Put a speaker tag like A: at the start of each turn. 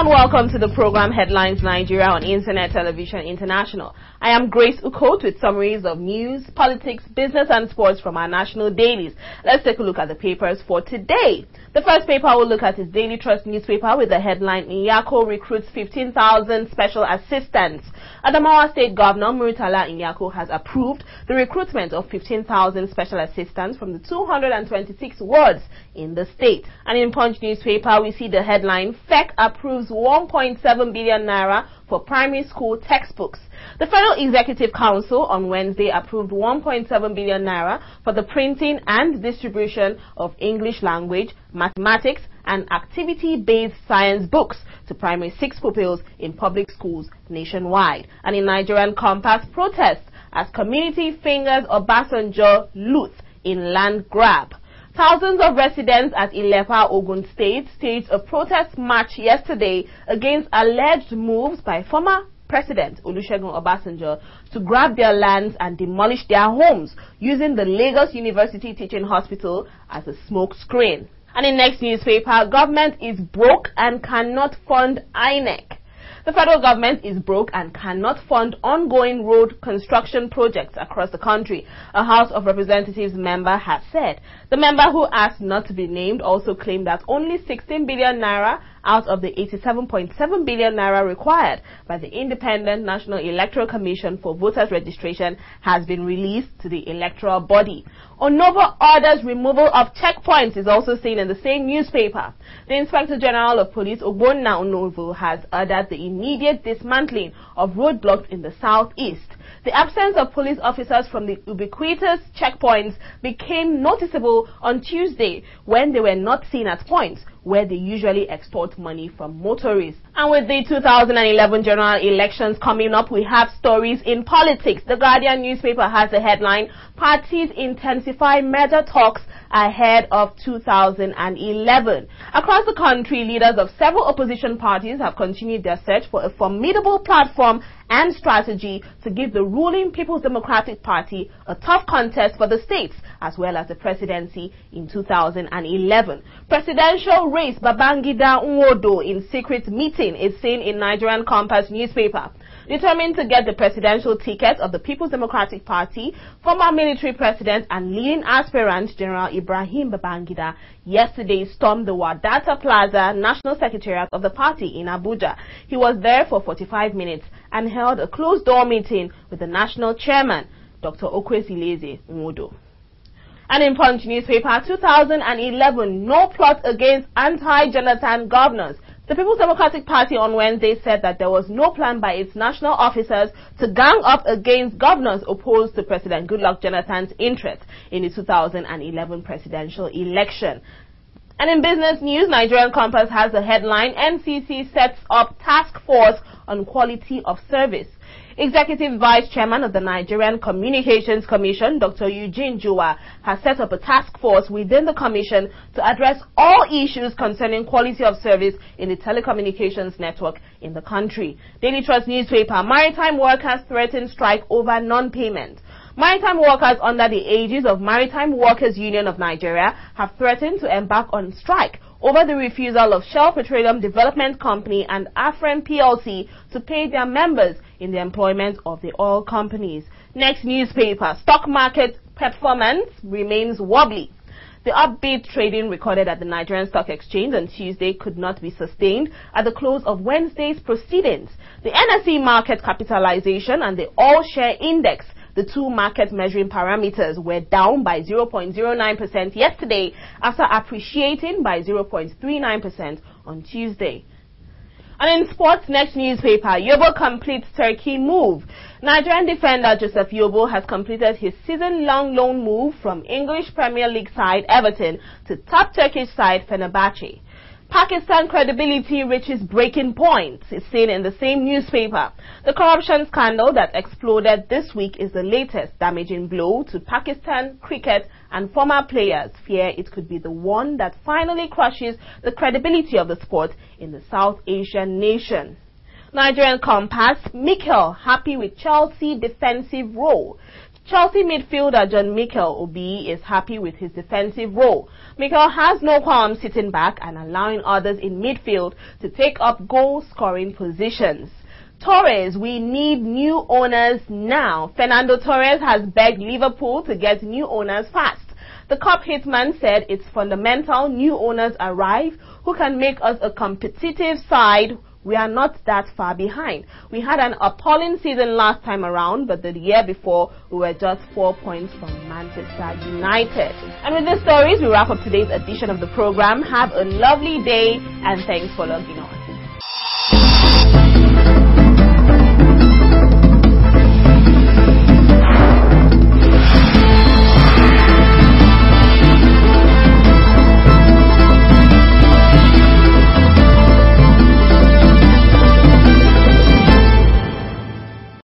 A: welcome to the program Headlines Nigeria on Internet Television International. I am Grace Ukot with summaries of news, politics, business and sports from our national dailies. Let's take a look at the papers for today. The first paper we'll look at is Daily Trust newspaper with the headline, Nyako recruits 15,000 special assistants. Adamawa State Governor Murtala Nyako has approved the recruitment of 15,000 special assistants from the 226 wards in the state. And in Punch newspaper, we see the headline, FEC approves 1.7 billion naira for primary school textbooks. The Federal Executive Council on Wednesday approved 1.7 billion naira for the printing and distribution of English language, mathematics, and activity-based science books to primary 6 pupils in public schools nationwide. And in Nigerian Compass, protests as community fingers Obasanjo loot in land grab. Thousands of residents at Ilepa, Ogun State, staged a protest march yesterday against alleged moves by former President Olusegun Obasanjo to grab their lands and demolish their homes using the Lagos University Teaching Hospital as a smoke screen. And in next newspaper, government is broke and cannot fund INEC. The federal government is broke and cannot fund ongoing road construction projects across the country, a House of Representatives member has said. The member, who asked not to be named, also claimed that only 16 billion naira out of the 87.7 billion naira required by the Independent National Electoral Commission for voters registration has been released to the electoral body. Onovo orders removal of checkpoints is also seen in the same newspaper. The Inspector General of Police, Ogbonna Onovo, has ordered the immediate dismantling of roadblocks in the southeast. The absence of police officers from the ubiquitous checkpoints became noticeable on Tuesday when they were not seen at points where they usually extort money from motorists. And with the 2011 general elections coming up, we have stories in politics. The Guardian newspaper has the headline, Parties Intensify Merger Talks Ahead of 2011. Across the country, leaders of several opposition parties have continued their search for a formidable platform and strategy to give the ruling People's Democratic Party a tough contest for the states as well as the presidency in 2011. Presidential race Babangida Nwodo in secret meeting is seen in Nigerian Compass newspaper. Determined to get the presidential ticket of the People's Democratic Party, former military president and leading aspirant General Ibrahim Babangida yesterday stormed the Wadata Plaza National Secretariat of the party in Abuja. He was there for 45 minutes and held a closed-door meeting with the national chairman, Dr. Okwesileze Nwodo. And in Punch newspaper, 2011, no plot against anti-Jonathan governors. The People's Democratic Party on Wednesday said that there was no plan by its national officers to gang up against governors opposed to President Goodluck Jonathan's interest in the 2011 presidential election. And in business news, Nigerian Compass has the headline, NCC sets up task force on quality of service. Executive Vice Chairman of the Nigerian Communications Commission, Dr. Eugene Jua, has set up a task force within the commission to address all issues concerning quality of service in the telecommunications network in the country. Daily Trust newspaper, maritime workers threaten strike over non-payment. Maritime workers under the aegis of Maritime Workers Union of Nigeria have threatened to embark on strike over the refusal of Shell Petroleum Development Company and Afren PLC to pay their members in the employment of the oil companies. Next newspaper, stock market performance remains wobbly. The upbeat trading recorded at the Nigerian Stock Exchange on Tuesday could not be sustained at the close of Wednesday's proceedings. The NSE market capitalization and the all-share index, the two market measuring parameters, were down by 0.09% yesterday after appreciating by 0.39% on Tuesday. And in sports, next newspaper, Yobo completes Turkey move. Nigerian defender Joseph Yobo has completed his season-long loan move from English Premier League side Everton to top Turkish side Fenerbahce. Pakistan credibility reaches breaking point, is seen in the same newspaper. The corruption scandal that exploded this week is the latest damaging blow to Pakistan cricket, and former players fear it could be the one that finally crushes the credibility of the sport in the South Asian nation. Nigerian Compass, Mikel happy with Chelsea defensive role. Chelsea midfielder John Mikel Obi is happy with his defensive role. Mikel has no qualms sitting back and allowing others in midfield to take up goal-scoring positions. Torres, we need new owners now. Fernando Torres has begged Liverpool to get new owners fast. The cup hitman said it's fundamental new owners arrive who can make us a competitive side. We are not that far behind. We had an appalling season last time around, but the year before we were just 4 points from Manchester United. And with these stories, we wrap up today's edition of the program. Have a lovely day and thanks for logging